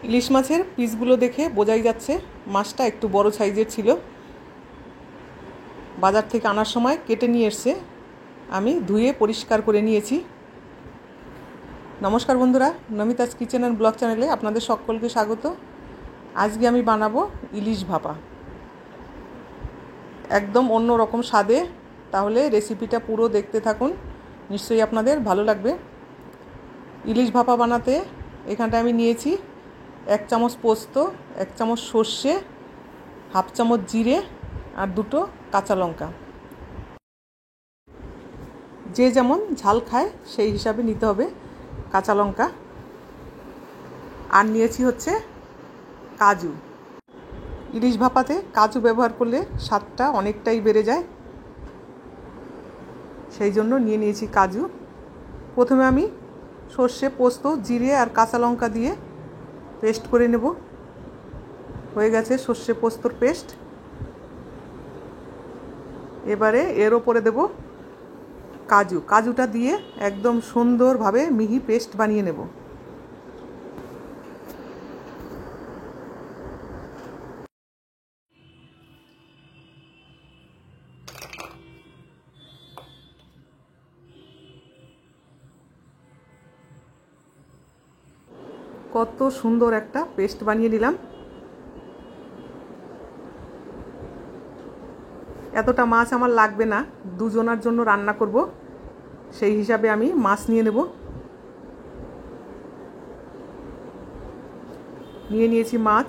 ইলিশ মাছের পিসগুলো দেখে বোঝাই যাচ্ছে মাছটা একটু বড় সাইজের ছিল। বাজার থেকে আনার সময় কেটে নিয়ে এসছে, আমি ধুয়ে পরিষ্কার করে নিয়েছি। নমস্কার বন্ধুরা, নমিতাস কিচেন অ্যান্ড ব্লগ চ্যানেলে আপনাদের সকলকে স্বাগত। আজকে আমি বানাবো ইলিশ ভাপা, একদম অন্য রকম স্বাদে। তাহলে রেসিপিটা পুরো দেখতে থাকুন, নিশ্চয়ই আপনাদের ভালো লাগবে। ইলিশ ভাপা বানাতে এখানটায় আমি নিয়েছি 1 চামচ পোস্ত, 1 চামচ সর্ষে, হাফ চামচ জিরে আর 2টো কাঁচা লঙ্কা। যে যেমন ঝাল খায় সেই হিসাবে নিতে হবে কাঁচা লঙ্কা। আর নিয়েছি হচ্ছে কাজু। ইলিশ ভাপাতে কাজু ব্যবহার করলে স্বাদটা অনেকটাই বেড়ে যায়, সেই জন্য নিয়ে নিয়েছি কাজু। প্রথমে আমি সর্ষে, পোস্ত, জিরে আর কাঁচা লঙ্কা দিয়ে পেস্ট করে নেব। হয়ে গেছে সর্ষে পোস্তর পেস্ট। এবারে এর ওপরে দেব কাজুটা দিয়ে একদম সুন্দরভাবে মিহি পেস্ট বানিয়ে নেব। কত সুন্দর একটা পেস্ট বানিয়ে নিলাম। এতটা মাছ আমার লাগবে না, দুজনের জন্য রান্না করব, সেই হিসাবে আমি মাছ নিয়ে নেব। নিয়ে নিয়েছি মাছ,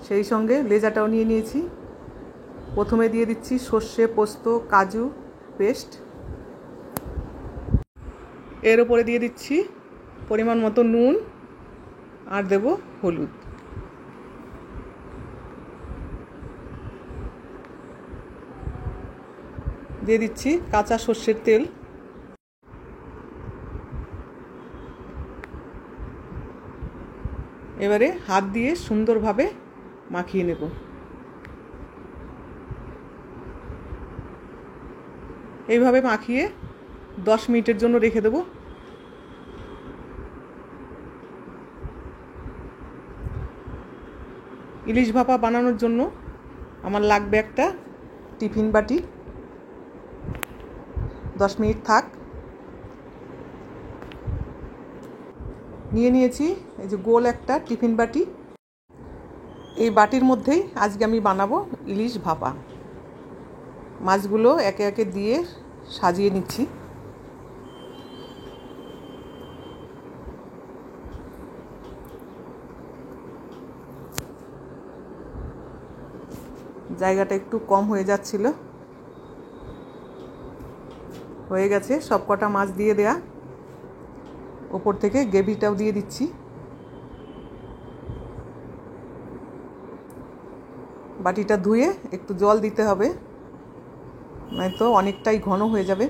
সেই সঙ্গে লেজাটাও নিয়ে নিয়েছি। প্রথমে দিয়ে দিচ্ছি সর্ষে, পোস্ত, কাজু পেস্ট। এর উপরে দিয়ে দিচ্ছি পরিমাণ মতো নুন আর দেব হলুদ। দিয়ে দিচ্ছি কাঁচা সর্ষের তেল। এবারে হাত দিয়ে সুন্দরভাবে মাখিয়ে নেব। এইভাবে মাখিয়ে 10 মিনিটের জন্য রেখে দেব। ইলিশ ভাপা বানানোর জন্য আমার লাগবে একটা টিফিন বাটি। 10 মিনিট থাক। নিয়ে নিয়েছি এই যে গোল একটা টিফিন বাটি। এই বাটির মধ্যেই আজকে আমি বানাবো ইলিশ ভাপা। মাছগুলো একে একে দিয়ে সাজিয়ে নিচ্ছি। জায়গাটা একটু কম হয়ে যাচ্ছিল, হয়ে গেছে সব কটা মাছ দিয়ে দেয়া। ওপর থেকে গ্রেভিটাও দিয়ে দিচ্ছি। বাটিটা ধুয়ে একটু জল দিতে হবে, নয়তো অনেকটাই ঘন হয়ে যাবে।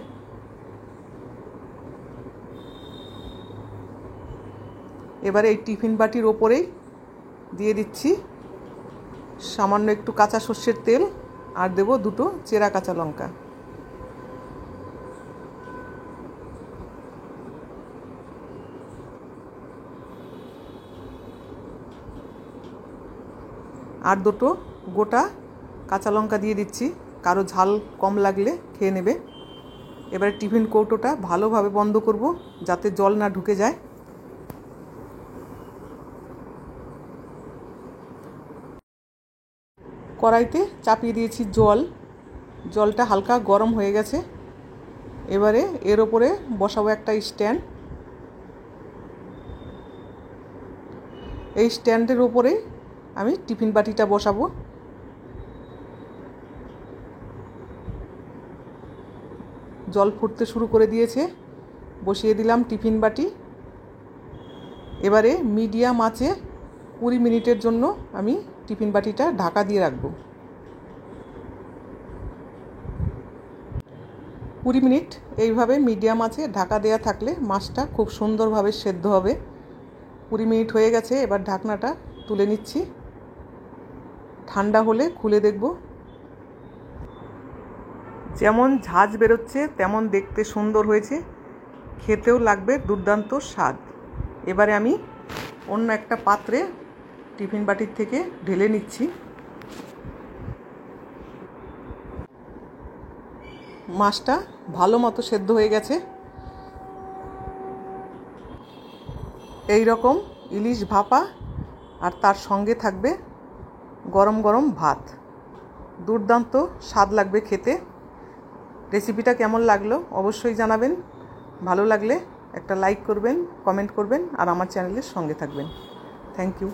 এবারে এই টিফিন বাটির ওপরেই দিয়ে দিচ্ছি সামান্য একটু কাঁচা সর্ষের তেল আর দেব 2টো চেরা কাঁচা লঙ্কা। আর 2টো গোটা কাঁচা লঙ্কা দিয়ে দিচ্ছি, কারো ঝাল কম লাগলে খেয়ে নেবে। এবারে টিফিন কৌটোটা ভালোভাবে বন্ধ করব যাতে জল না ঢুকে যায়। কড়াইতে চাপিয়ে দিয়েছি জল, জলটা হালকা গরম হয়ে গেছে। এবারে এর ওপরে বসাবো একটা স্ট্যান্ড। এই স্ট্যান্ডের ওপরে আমি টিফিন বাটিটা বসাবো। জল ফুটতে শুরু করে দিয়েছে, বসিয়ে দিলাম টিফিন বাটি। এবারে মিডিয়াম আঁচে 20 মিনিটের জন্য আমি টিফিন বাটিটা ঢাকা দিয়ে রাখবো। 20 মিনিট এইভাবে মিডিয়াম আঁচে ঢাকা দেওয়া থাকলে মাছটা খুব সুন্দরভাবে সেদ্ধ হবে। 20 মিনিট হয়ে গেছে, এবার ঢাকনাটা তুলে নিচ্ছি। ঠান্ডা হলে খুলে দেখব। যেমন ঝাঁঝ বেরোচ্ছে তেমন দেখতে সুন্দর হয়েছে, খেতেও লাগবে দুর্দান্ত স্বাদ। এবারে আমি অন্য একটা পাত্রে টিফিন বাটির থেকে ঢেলে নিচ্ছি। মাছটা ভালো মতো সেদ্ধ হয়ে গেছে। এই রকম ইলিশ ভাপা আর তার সঙ্গে থাকবে গরম গরম ভাত। দুর্দান্ত স্বাদ লাগবে খেতে। রেসিপিটা কেমন লাগলো অবশ্যই জানাবেন। ভালো লাগলে একটা লাইক করবেন, কমেন্ট করবেন আর আমার চ্যানেলের সঙ্গে থাকবেন। Thank you.